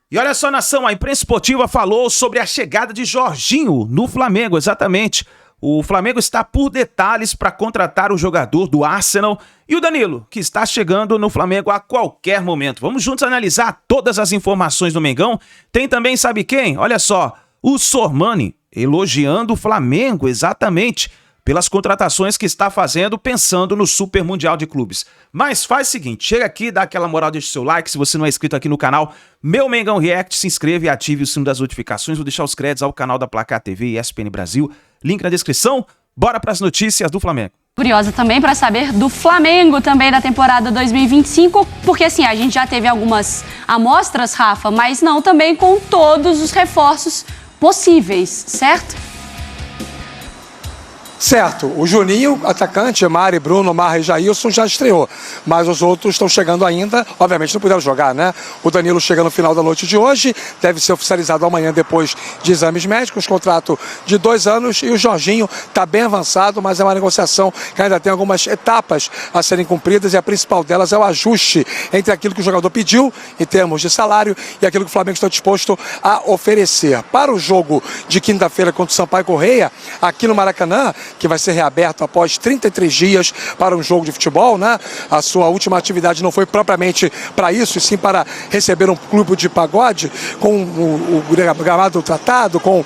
E olha só, nação, a imprensa esportiva falou sobre a chegada de Jorginho no Flamengo, exatamente. O Flamengo está por detalhes para contratar o jogador do Arsenal e o Danilo, que está chegando no Flamengo a qualquer momento. Vamos juntos analisar todas as informações do Mengão. Tem também, sabe quem? Olha só, o Sormani elogiando o Flamengo, exatamente, pelas contratações que está fazendo, pensando no Super Mundial de Clubes. Mas faz o seguinte, chega aqui, dá aquela moral, deixa o seu like, se você não é inscrito aqui no canal, Meu Mengão React, se inscreve e ative o sino das notificações, vou deixar os créditos ao canal da Placar TV e ESPN Brasil, link na descrição, bora para as notícias do Flamengo. Curiosa também para saber do Flamengo também da temporada 2025, porque assim, a gente já teve algumas amostras, Rafa, mas não também com todos os reforços possíveis, certo? Certo, o Juninho, atacante, Mari, Bruno, Marra e Jailson já estreou, mas os outros estão chegando ainda, obviamente não puderam jogar, né? O Danilo chega no final da noite de hoje, deve ser oficializado amanhã depois de exames médicos, contrato de 2 anos, e o Jorginho está bem avançado, mas é uma negociação que ainda tem algumas etapas a serem cumpridas e a principal delas é o ajuste entre aquilo que o jogador pediu em termos de salário e aquilo que o Flamengo está disposto a oferecer. Para o jogo de quinta-feira contra o Sampaio Corrêa, aqui no Maracanã, que vai ser reaberto após 33 dias para um jogo de futebol, né? A sua última atividade não foi propriamente para isso, e sim para receber um clube de pagode, com o gramado tratado, com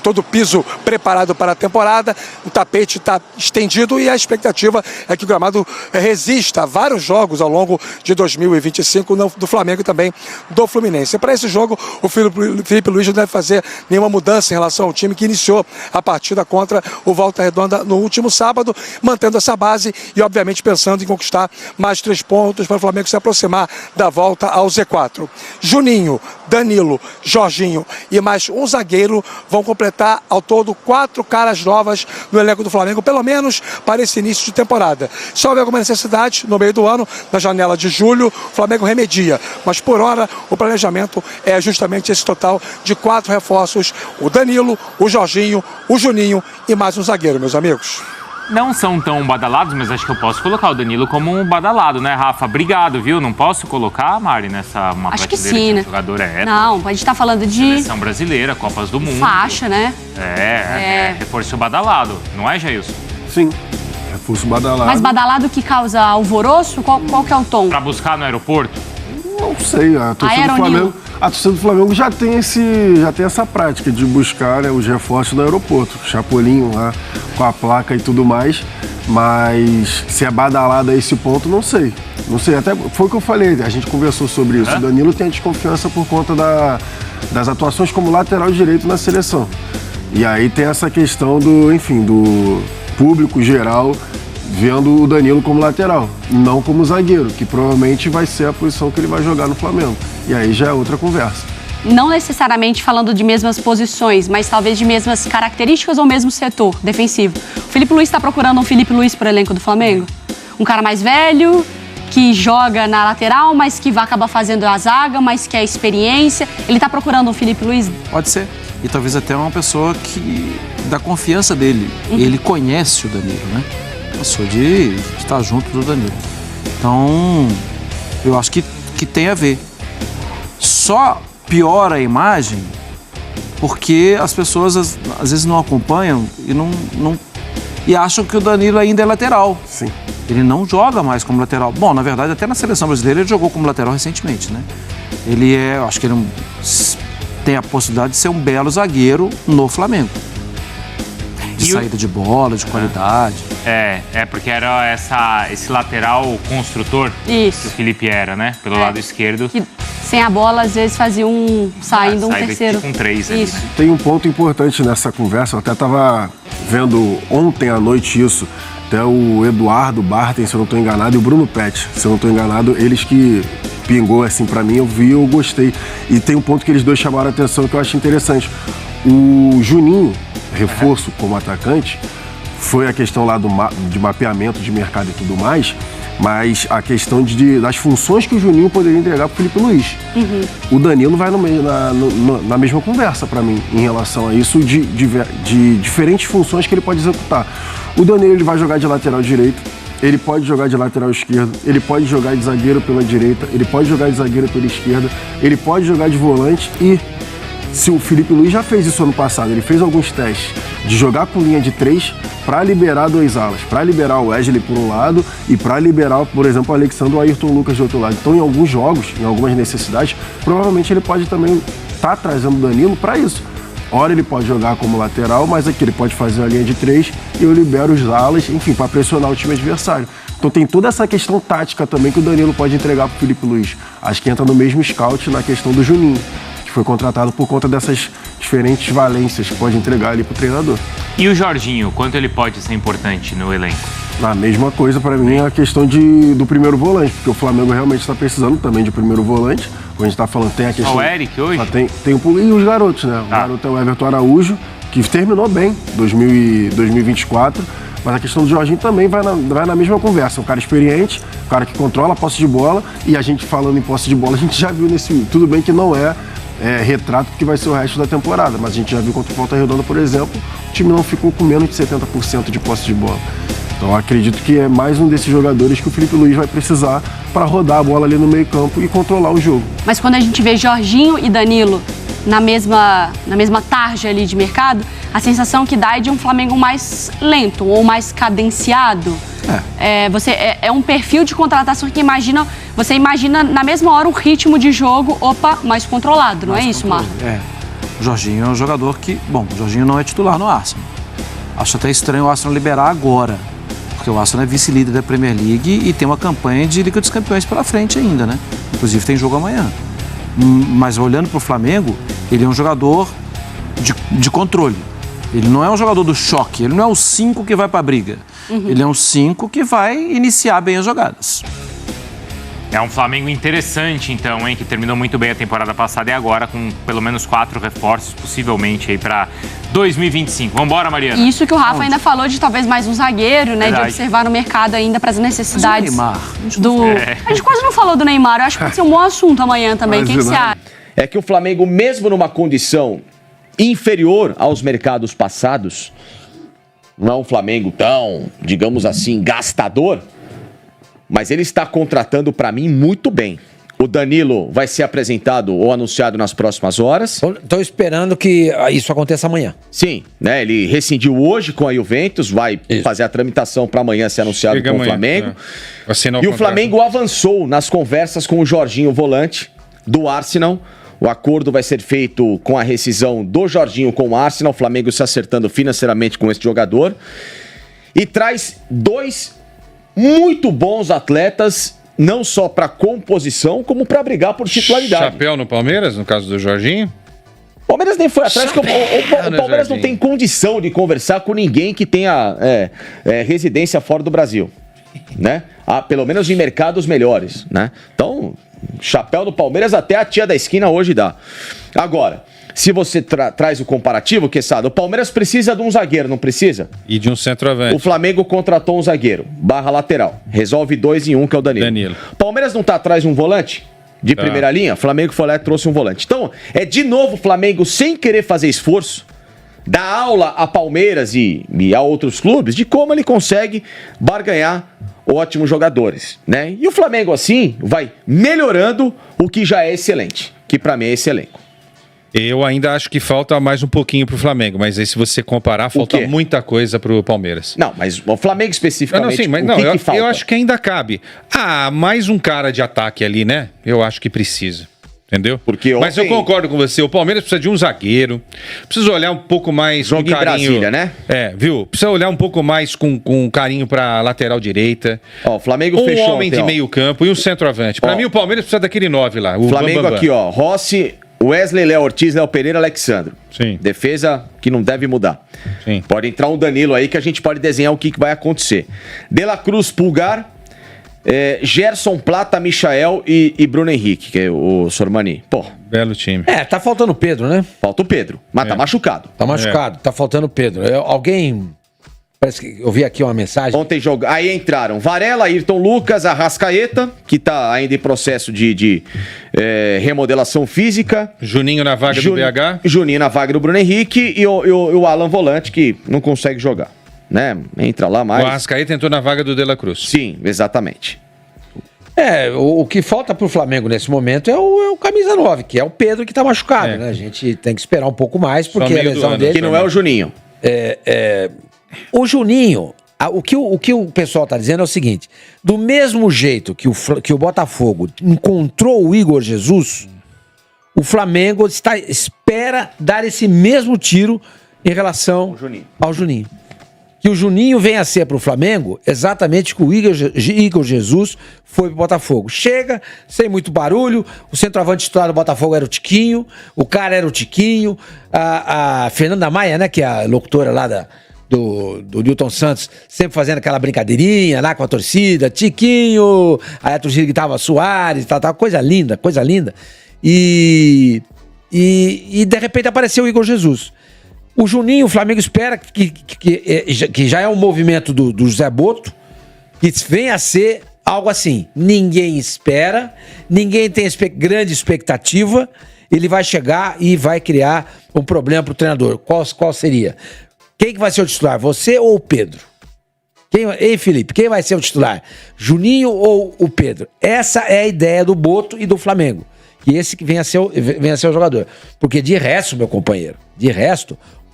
todo o piso preparado para a temporada, o tapete está estendido e a expectativa é que o gramado resista a vários jogos ao longo de 2025 do Flamengo e também do Fluminense. Para esse jogo, o Felipe Luiz não deve fazer nenhuma mudança em relação ao time que iniciou a partida contra o Volta Redonda no último sábado, mantendo essa base e obviamente pensando em conquistar mais 3 pontos para o Flamengo se aproximar da volta ao Z4. Juninho, Danilo, Jorginho e mais um zagueiro vão completar ao todo 4 caras novas no elenco do Flamengo, pelo menos para esse início de temporada. Se houver alguma necessidade no meio do ano, na janela de julho, o Flamengo remedia, mas por hora o planejamento é justamente esse total de 4 reforços: o Danilo, o Jorginho, o Juninho e mais um zagueiro, meus amigos. Não são tão badalados, mas acho que eu posso colocar o Danilo como um badalado, né, Rafa? Obrigado, viu? Não posso colocar, Mari, nessa uma acho que sim, né? Jogador não, a gente tá falando de... Seleção brasileira, Copas do Mundo. Faixa, né? Reforço badalado, não é, Jailson? Sim, reforço badalado. Mas badalado que causa alvoroço? Qual que é o tom? Pra buscar no aeroporto? Não sei, a torcida do Flamengo... A torcida do Flamengo já tem essa prática de buscar, né, os reforços no aeroporto. Chapolinho lá com a placa e tudo mais. Mas se é badalado a esse ponto, não sei. Não sei, até foi o que eu falei, a gente conversou sobre isso. O Danilo tem a desconfiança por conta das atuações como lateral direito na seleção. E aí tem essa questão do público geral vendo o Danilo como lateral, não como zagueiro, que provavelmente vai ser a posição que ele vai jogar no Flamengo. E aí já é outra conversa. Não necessariamente falando de mesmas posições, mas talvez de mesmas características ou mesmo setor defensivo. O Felipe Luiz está procurando um Felipe Luiz para o elenco do Flamengo? Um cara mais velho, que joga na lateral, mas que vai acabar fazendo a zaga, mas que é experiência. Ele está procurando um Felipe Luiz? Pode ser. E talvez até uma pessoa que dá confiança dele. Ele conhece o Danilo, né? Passou de estar junto do Danilo. Então, eu acho que tem a ver. Só piora a imagem porque as pessoas às vezes não acompanham e acham que o Danilo ainda é lateral. Sim. Ele não joga mais como lateral. Bom, na verdade, até na seleção brasileira ele jogou como lateral recentemente, né? Eu acho que ele tem a possibilidade de ser um belo zagueiro no Flamengo. De saída de bola, de qualidade. Porque era esse lateral construtor que o Felipe era, né? Pelo lado esquerdo. Que, sem a bola, às vezes fazia um terceiro. Com 3 ali, isso. Né? Tem um ponto importante nessa conversa, eu até estava vendo ontem à noite isso, até o Eduardo Barten, se eu não estou enganado, e o Bruno Pet, se eu não estou enganado, eles que pingou assim para mim, eu vi, eu gostei. E tem um ponto que eles dois chamaram a atenção que eu acho interessante. O Juninho, reforço como atacante, foi a questão lá de mapeamento de mercado e tudo mais, mas a questão das funções que o Juninho poderia entregar para o Felipe Luiz. O Danilo vai na mesma conversa para mim em relação a isso, de diferentes funções que ele pode executar. O Danilo ele vai jogar de lateral direito, ele pode jogar de lateral esquerdo, ele pode jogar de zagueiro pela direita, ele pode jogar de zagueiro pela esquerda, ele pode jogar de volante e se o Filipe Luís já fez isso ano passado, ele fez alguns testes de jogar com linha de 3 para liberar 2 alas, para liberar o Wesley por um lado e para liberar, por exemplo, o Alexandre ou o Ayrton Lucas de outro lado. Então, em alguns jogos, em algumas necessidades, provavelmente ele pode também estar trazendo o Danilo para isso. Ora ele pode jogar como lateral, mas aqui ele pode fazer a linha de 3 e eu libero os alas, enfim, para pressionar o time adversário. Então tem toda essa questão tática também que o Danilo pode entregar para o Filipe Luís. Acho que entra no mesmo scout na questão do Juninho, que foi contratado por conta dessas diferentes valências que pode entregar ali pro treinador. E o Jorginho, quanto ele pode ser importante no elenco? A mesma coisa para mim é a questão do primeiro volante, porque o Flamengo realmente está precisando também de primeiro volante. Como a gente está falando, tem a questão... Só o Eric hoje? E os garotos, né? O garoto é o Everton Araújo, que terminou bem 2024, mas a questão do Jorginho também vai na mesma conversa. Um cara experiente, um cara que controla a posse de bola, e a gente falando em posse de bola, a gente já viu tudo bem que não é retrato que vai ser o resto da temporada, mas a gente já viu contra o Volta Redonda, por exemplo, o time não ficou com menos de 70% de posse de bola. Então acredito que é mais um desses jogadores que o Filipe Luís vai precisar para rodar a bola ali no meio campo e controlar o jogo. Mas quando a gente vê Jorginho e Danilo na mesma tarja ali de mercado, a sensação que dá é de um Flamengo mais lento ou mais cadenciado. É um perfil de contratação que você imagina na mesma hora um ritmo de jogo, mais controlado, não é isso, Marco? O Jorginho é um jogador que... Bom, o Jorginho não é titular no Arsenal. Acho até estranho o Arsenal liberar agora, porque o Arsenal é vice-líder da Premier League e tem uma campanha de Liga dos Campeões pela frente ainda, né? Inclusive tem jogo amanhã. Mas olhando para o Flamengo, ele é um jogador de controle. Ele não é um jogador do choque, ele não é o 5 que vai para a briga. Ele é um 5 que vai iniciar bem as jogadas. É um Flamengo interessante, então, hein? Que terminou muito bem a temporada passada e agora com pelo menos 4 reforços, possivelmente, aí para 2025. Vambora, Mariana. Isso que o Rafa ainda falou de talvez mais um zagueiro, né? Verdade. De observar no mercado ainda para as necessidades. Neymar. A gente quase não falou do Neymar. Eu acho que pode ser um bom assunto amanhã também. O que você acha? É que o Flamengo, mesmo numa condição inferior aos mercados passados, não é um Flamengo tão, digamos assim, gastador, mas ele está contratando para mim muito bem. O Danilo vai ser apresentado ou anunciado nas próximas horas. Estou esperando que isso aconteça amanhã. Sim, né? Ele rescindiu hoje com a Juventus, vai fazer a tramitação para amanhã ser anunciado com o Flamengo. E o Flamengo avançou nas conversas com o Jorginho, volante do Arsenal. O acordo vai ser feito com a rescisão do Jorginho com o Arsenal, o Flamengo se acertando financeiramente com esse jogador. E traz 2 muito bons atletas, não só para composição, como para brigar por titularidade. Chapéu no Palmeiras, no caso do Jorginho? O Palmeiras nem foi atrás, porque o Palmeiras não tem condição de conversar com ninguém que tenha residência fora do Brasil, né? Pelo menos em mercados melhores, né? Então, chapéu do Palmeiras até a tia da esquina hoje dá. Agora, se você traz o comparativo, Quesada, o Palmeiras precisa de um zagueiro, não precisa? E de um centroavante. O Flamengo contratou um zagueiro, /lateral. Resolve 2 em 1, que é o Danilo. Palmeiras não tá atrás de um volante? De primeira linha? O Flamengo foi lá e trouxe um volante. Então, é de novo o Flamengo, sem querer fazer esforço, dar aula a Palmeiras e a outros clubes de como ele consegue barganhar ótimos jogadores, né? E o Flamengo, assim, vai melhorando o que já é excelente, que pra mim é esse elenco. Eu ainda acho que falta mais um pouquinho pro Flamengo, mas aí se você comparar, falta muita coisa pro Palmeiras. Não, mas o Flamengo especificamente, que falta? Eu acho que ainda cabe. Mais um cara de ataque ali, né? Eu acho que precisa. Entendeu? Mas eu concordo com você, o Palmeiras precisa de um zagueiro, precisa olhar um pouco mais com carinho. Brasília, né? Viu? Precisa olhar um pouco mais com carinho pra lateral direita. O Flamengo fechou. Um homem de meio campo e um centroavante. Pra mim o Palmeiras precisa daquele 9 lá, o Flamengo Bambam. Aqui, Rossi, Wesley, Léo Ortiz, Léo Pereira, Alexandre. Sim. Defesa que não deve mudar. Sim. Pode entrar um Danilo aí que a gente pode desenhar o que vai acontecer. De La Cruz, Pulgar, Gerson, Plata, Michael e Bruno Henrique, que é o Sormani. Pô. Belo time. Tá faltando o Pedro, né? Falta o Pedro, mas tá machucado. Tá machucado, tá faltando o Pedro. Alguém... Parece que eu vi aqui uma mensagem. Ontem aí entraram Varela, Ayrton Lucas, Arrascaeta, que tá ainda em processo de remodelação física. Juninho na vaga do BH. Juninho na vaga do Bruno Henrique e o Alan Volante, que não consegue jogar. né? Entra lá mais. O Arrascaeta entrou na vaga do De La Cruz. Sim, exatamente. O que falta pro Flamengo nesse momento é o camisa 9, que é o Pedro que tá machucado, né? A gente tem que esperar um pouco mais, porque a lesão dele... Que não é o Juninho. O Juninho, o que o pessoal tá dizendo é o seguinte, do mesmo jeito que o Botafogo encontrou o Igor Jesus, o Flamengo espera dar esse mesmo tiro em relação ao Juninho. Que o Juninho venha a ser para o Flamengo exatamente o que o Igor Jesus foi para o Botafogo. Chega, sem muito barulho, o centroavante titular do Botafogo era o Tiquinho, o cara era o Tiquinho, a Fernanda Maia, né, que é a locutora lá do Newton Santos, sempre fazendo aquela brincadeirinha lá com a torcida, Tiquinho, aí a torcida gritava Soares, tal, coisa linda, coisa linda. E de repente apareceu o Igor Jesus. O Juninho, o Flamengo espera que já é um movimento do José Boto, que venha a ser algo assim. Ninguém espera, ninguém tem grande expectativa, ele vai chegar e vai criar um problema para o treinador. Qual seria? Quem que vai ser o titular? Você ou o Pedro? Ei, Felipe, quem vai ser o titular? Juninho ou o Pedro? Essa é a ideia do Boto e do Flamengo. E esse que venha a ser o jogador. Porque de resto, meu companheiro,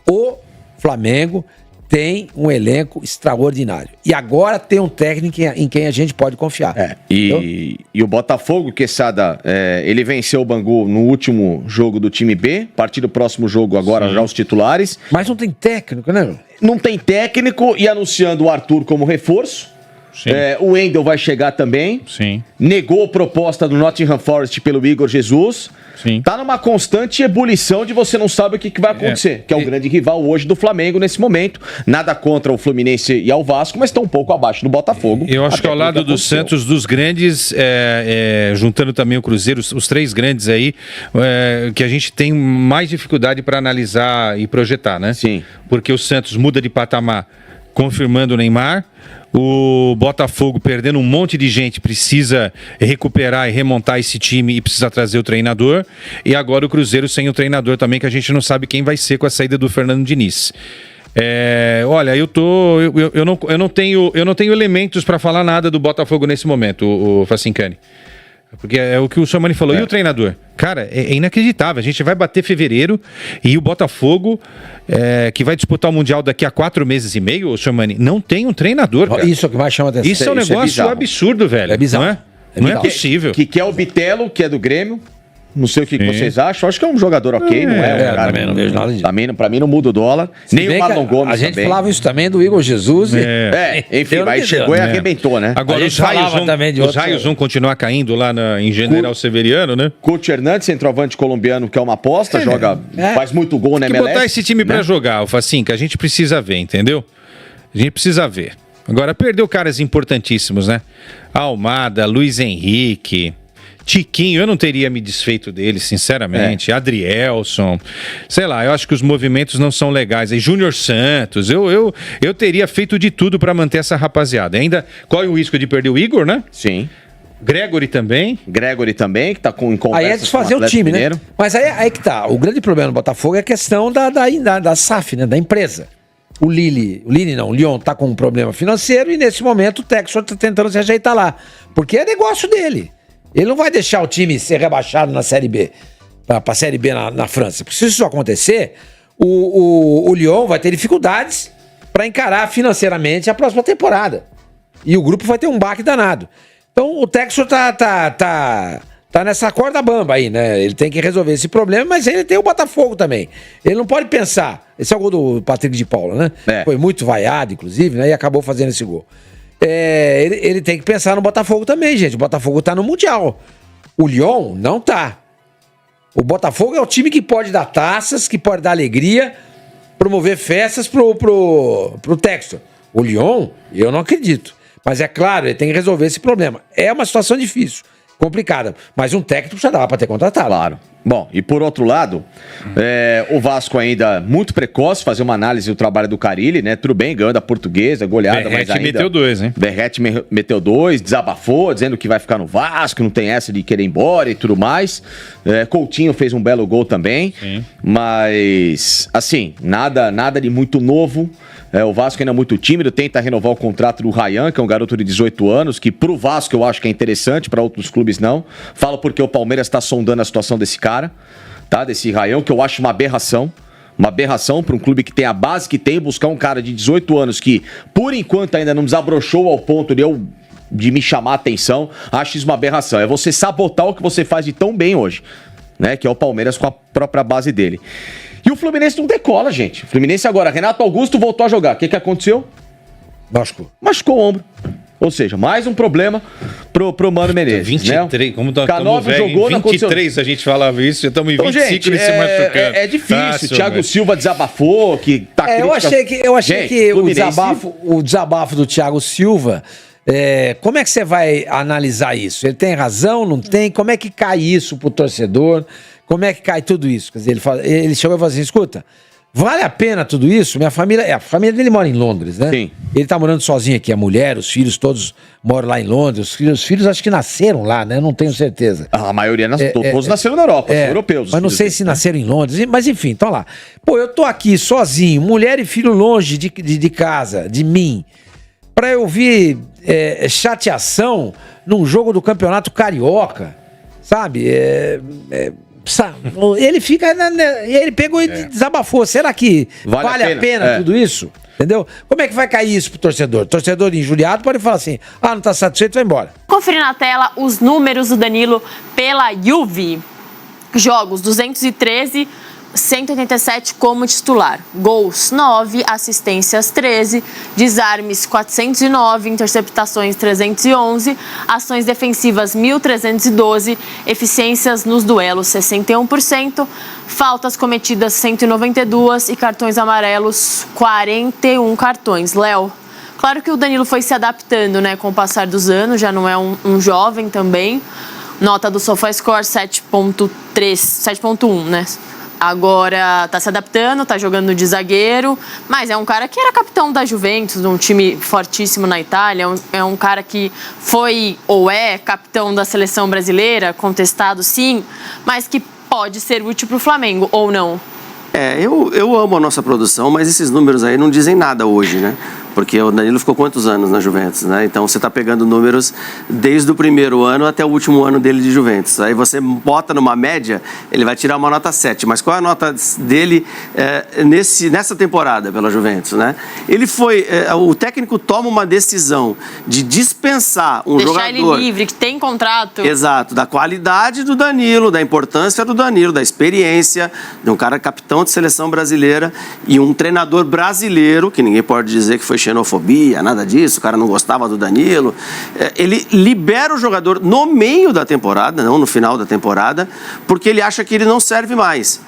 o Flamengo tem um elenco extraordinário. E agora tem um técnico em quem a gente pode confiar. E o Botafogo, Quesada, ele venceu o Bangu no último jogo do time B. A partir do próximo jogo agora já os titulares. Mas não tem técnico, né? Não tem técnico e anunciando o Arthur como reforço. O Wendel vai chegar também. Sim. Negou a proposta do Nottingham Forest pelo Igor Jesus. Sim. Tá numa constante ebulição de você não sabe o que vai acontecer, que é o grande rival hoje do Flamengo nesse momento. Nada contra o Fluminense e ao Vasco, mas está um pouco abaixo do Botafogo. Eu acho que ao lado do Santos, dos grandes, juntando também o Cruzeiro, os três grandes aí, que a gente tem mais dificuldade para analisar e projetar, né? Sim. Porque o Santos muda de patamar, confirmando o Neymar. O Botafogo perdendo um monte de gente, precisa recuperar e remontar esse time e precisa trazer o treinador. E agora o Cruzeiro sem o treinador também, que a gente não sabe quem vai ser com a saída do Fernando Diniz. Olha, eu não tenho elementos para falar nada do Botafogo nesse momento, o Facincani. Porque é o que o Sormani falou. E o treinador? Cara, é inacreditável. A gente vai bater fevereiro e o Botafogo, que vai disputar o Mundial daqui a 4 meses e meio, o Sormani, não tem um treinador, cara. Isso é o que mais chama atenção. Isso é um negócio absurdo, velho. É bizarro. Não é possível. Que é o Bitelo, que é do Grêmio. Não sei o que vocês acham. Acho que é um jogador ok, não é? Um cara, também não vejo nada disso. Pra mim não muda o dólar. Nem o Marlon Gomes. A gente falava isso também do Igor Jesus. Enfim, mas chegou e arrebentou, né? Agora os raios vão continuar caindo lá em General Severiano, né? Coach Hernandes, centroavante colombiano, que é uma aposta, faz muito gol na MLS. Tem que botar esse time pra jogar, o Facinca. A gente precisa ver, entendeu? A gente precisa ver. Agora, perdeu caras importantíssimos, né? Almada, Luiz Henrique... Tiquinho, eu não teria me desfeito dele, sinceramente. Adrielson, sei lá, eu acho que os movimentos não são legais. Aí Júnior Santos, eu teria feito de tudo para manter essa rapaziada. Ainda corre o risco de perder o Igor, né? Sim. Gregory também, que tá em conversa. Aí é desfazer o time, Mineiro, né? Mas aí que tá. O grande problema do Botafogo é a questão da SAF, né? Da empresa. O Lyon tá com um problema financeiro e nesse momento o Textor tá tentando se ajeitar lá. Porque é negócio dele. Ele não vai deixar o time ser rebaixado na Série B, pra Série B na França. Porque se isso acontecer, o Lyon vai ter dificuldades para encarar financeiramente a próxima temporada. E o grupo vai ter um baque danado. Então o Textor tá nessa corda bamba aí, né? Ele tem que resolver esse problema, mas ele tem o Botafogo também. Ele não pode pensar... Esse é o gol do Patrick de Paula, né? Foi muito vaiado, inclusive, né? E acabou fazendo esse gol. Ele tem que pensar no Botafogo também, gente. O Botafogo tá no Mundial. O Lyon não tá. O Botafogo é o time que pode dar taças, que pode dar alegria, promover festas pro Textor. O Lyon, eu não acredito. Mas é claro, ele tem que resolver esse problema. É uma situação difícil, complicada. Mas um técnico já dava pra ter contratado. Claro. Bom, e por outro lado, o Vasco ainda muito precoce, fazer uma análise do trabalho do Carille, né? Tudo bem, ganhou da Portuguesa, goleada, Berrete mas ainda... meteu 2, hein? Berrete meteu 2, desabafou, dizendo que vai ficar no Vasco, não tem essa de querer ir embora e tudo mais. Coutinho fez um belo gol também, sim. Mas, assim, nada de muito novo. O Vasco ainda é muito tímido, tenta renovar o contrato do Ryan, que é um garoto de 18 anos, que pro Vasco eu acho que é interessante, para outros clubes não. Falo porque o Palmeiras está sondando a situação desse cara, tá? Desse Ryan, que eu acho uma aberração. Uma aberração para um clube que tem a base que tem, buscar um cara de 18 anos que, por enquanto, ainda não desabrochou ao ponto de me chamar a atenção. Acho isso uma aberração. É você sabotar o que você faz de tão bem hoje, né? Que é o Palmeiras com a própria base dele. E o Fluminense não decola, gente. O Fluminense agora, Renato Augusto voltou a jogar. O que aconteceu? Machucou o ombro. Ou seja, mais um problema pro Mano Menezes. 23, né? como tá Canóvio jogou na 23 a gente falava isso, já estamos em 25 ele se machucando. É difícil. Thiago Silva desabafou, que tá eu achei que o desabafo do Thiago Silva, como é que você vai analisar isso? Ele tem razão, não tem? Como é que cai isso pro torcedor? Como é que cai tudo isso? Quer dizer, ele chegou e falou assim, escuta, vale a pena tudo isso? A família dele mora em Londres, né? Sim. Ele tá morando sozinho aqui, a mulher, os filhos todos moram lá em Londres. Os filhos acho que nasceram lá, né? Não tenho certeza. A maioria, todos nasceram na Europa, são europeus. Mas não sei se nasceram em Londres, mas enfim, estão lá. Pô, eu tô aqui sozinho, mulher e filho longe de casa, de mim, pra eu ouvir chateação num jogo do Campeonato Carioca, sabe? Ele fica. Ele pegou e desabafou. Será que vale a pena tudo isso? Entendeu? Como é que vai cair isso pro torcedor? Torcedor injuriado pode falar assim: não tá satisfeito, vai embora. Conferir na tela os números do Danilo pela Juve. Jogos 213, 187 como titular. Gols 9, assistências 13, desarmes 409, interceptações 311, ações defensivas 1.312, eficiências nos duelos 61%, faltas cometidas 192 e cartões amarelos 41 cartões. Léo, claro que o Danilo foi se adaptando, né, com o passar dos anos, já não é um jovem também. Nota do SofaScore 7.1, né? Agora tá se adaptando, tá jogando de zagueiro, mas é um cara que era capitão da Juventus, de um time fortíssimo na Itália, é um cara que foi ou é capitão da seleção brasileira, contestado sim, mas que pode ser útil pro Flamengo, ou não? Eu amo a nossa produção, mas esses números aí não dizem nada hoje, né? Porque o Danilo ficou quantos anos na Juventus, né? Então você está pegando números desde o primeiro ano até o último ano dele de Juventus. Aí você bota numa média, ele vai tirar uma nota 7. Mas qual é a nota dele nessa temporada pela Juventus, né? Ele foi... o técnico toma uma decisão de dispensar um jogador... Deixar ele livre, que tem contrato. Exato, da qualidade do Danilo, da importância do Danilo, da experiência de um cara capitão de seleção brasileira e um treinador brasileiro, que ninguém pode dizer que foi xenofobia, nada disso, o cara não gostava do Danilo. Ele libera o jogador no meio da temporada, não no final da temporada, porque ele acha que ele não serve mais.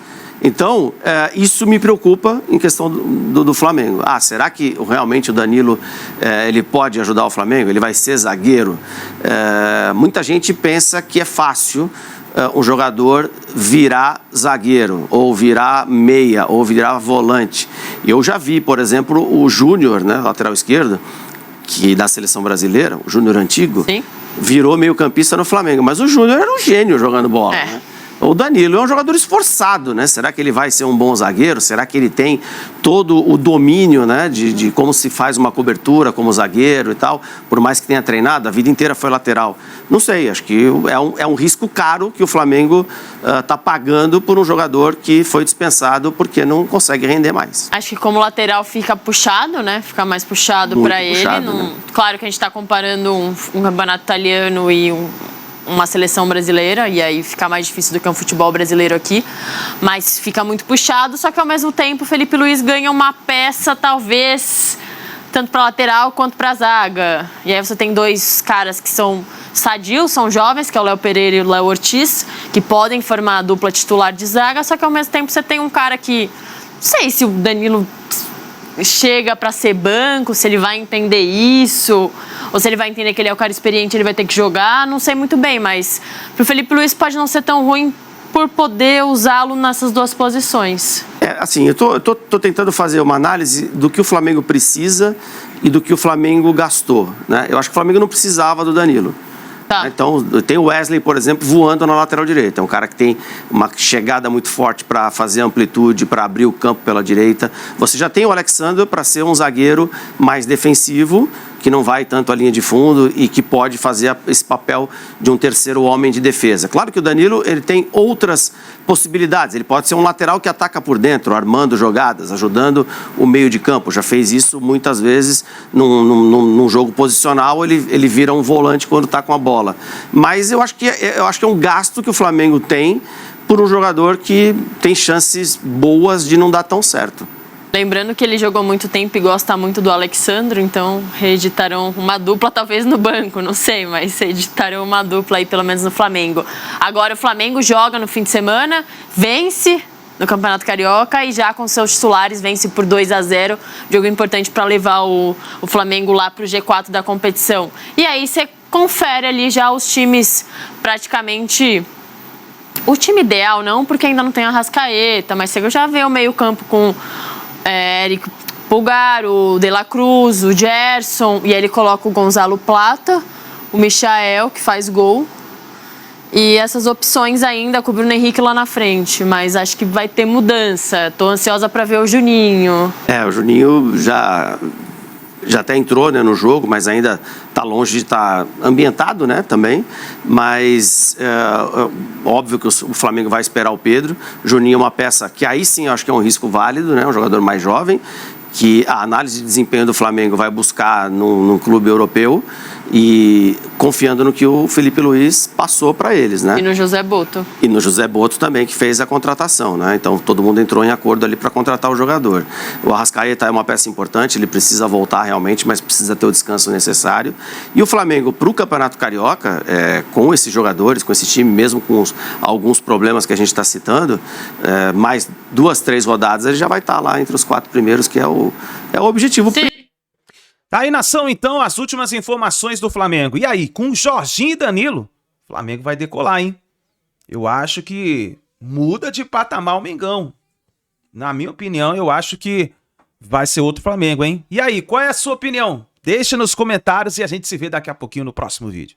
Então, isso me preocupa em questão do Flamengo. Será que realmente o Danilo ele pode ajudar o Flamengo? Ele vai ser zagueiro? Muita gente pensa que é fácil um jogador virar zagueiro, ou virar meia, ou virar volante. E eu já vi, por exemplo, o Júnior, né, lateral esquerdo, que da seleção brasileira, o Júnior antigo, sim, virou meio-campista no Flamengo. Mas o Júnior era um gênio jogando bola, né? O Danilo é um jogador esforçado, né? Será que ele vai ser um bom zagueiro? Será que ele tem todo o domínio, né, de como se faz uma cobertura como zagueiro e tal? Por mais que tenha treinado, a vida inteira foi lateral. Não sei, acho que é um risco caro que o Flamengo está pagando por um jogador que foi dispensado porque não consegue render mais. Acho que como lateral fica puxado, né? Fica mais puxado para ele. Né? Claro que a gente está comparando um campeonato italiano e uma seleção brasileira, e aí fica mais difícil do que um futebol brasileiro aqui, mas fica muito puxado, só que ao mesmo tempo o Felipe Luiz ganha uma peça, talvez, tanto para lateral quanto para zaga, e aí você tem dois caras que são sadios, são jovens, que é o Léo Pereira e o Léo Ortiz, que podem formar a dupla titular de zaga, só que ao mesmo tempo você tem um cara que, não sei se o Danilo chega para ser banco, se ele vai entender isso, ou se ele vai entender que ele é o cara experiente, ele vai ter que jogar, não sei muito bem, mas pro Felipe Luiz pode não ser tão ruim por poder usá-lo nessas duas posições. Assim, eu tô tentando fazer uma análise do que o Flamengo precisa e do que o Flamengo gastou, né? Eu acho que o Flamengo não precisava do Danilo. Tá. Então, tem o Wesley, por exemplo, voando na lateral direita. É um cara que tem uma chegada muito forte para fazer amplitude, para abrir o campo pela direita. Você já tem o Alexandre para ser um zagueiro mais defensivo, que não vai tanto à linha de fundo e que pode fazer esse papel de um terceiro homem de defesa. Claro que o Danilo ele tem outras possibilidades. Ele pode ser um lateral que ataca por dentro, armando jogadas, ajudando o meio de campo. Já fez isso muitas vezes num jogo posicional. Ele vira um volante quando está com a bola. Mas eu acho que é um gasto que o Flamengo tem por um jogador que tem chances boas de não dar tão certo. Lembrando que ele jogou muito tempo e gosta muito do Alexandre, então reeditarão uma dupla, talvez no banco, não sei, mas reeditarão uma dupla aí, pelo menos no Flamengo. Agora o Flamengo joga no fim de semana, vence no Campeonato Carioca e já com seus titulares vence por 2-0, jogo importante para levar o Flamengo lá para o G4 da competição. E aí você confere ali já os times praticamente... O time ideal não, porque ainda não tem a Arrascaeta, mas você já vê o meio campo com... Eric Pulgar, o De La Cruz, o Gerson, e aí ele coloca o Gonzalo Plata, o Michael, que faz gol, e essas opções ainda com o Bruno Henrique lá na frente, mas acho que vai ter mudança. Tô ansiosa para ver o Juninho. O Juninho já até entrou, né, no jogo, mas ainda está longe de estar ambientado, né, também. Mas óbvio que o Flamengo vai esperar o Pedro. Juninho é uma peça que aí sim eu acho que é um risco válido, né, um jogador mais jovem, que a análise de desempenho do Flamengo vai buscar num clube europeu e confiando no que o Felipe Luiz passou para eles, né? E no José Boto. E no José Boto também, que fez a contratação, né? Então todo mundo entrou em acordo ali para contratar o jogador. O Arrascaeta é uma peça importante, ele precisa voltar realmente, mas precisa ter o descanso necessário. E o Flamengo, para o Campeonato Carioca, com esses jogadores, com esse time, mesmo com alguns problemas que a gente está citando, mais 2, 3 rodadas, ele já vai estar lá entre os 4 primeiros, que é o objetivo. Sim. Tá aí, nação, então, as últimas informações do Flamengo. E aí, com Jorginho e Danilo, o Flamengo vai decolar, hein? Eu acho que muda de patamar o Mengão. Na minha opinião, eu acho que vai ser outro Flamengo, hein? E aí, qual é a sua opinião? Deixa nos comentários e a gente se vê daqui a pouquinho no próximo vídeo.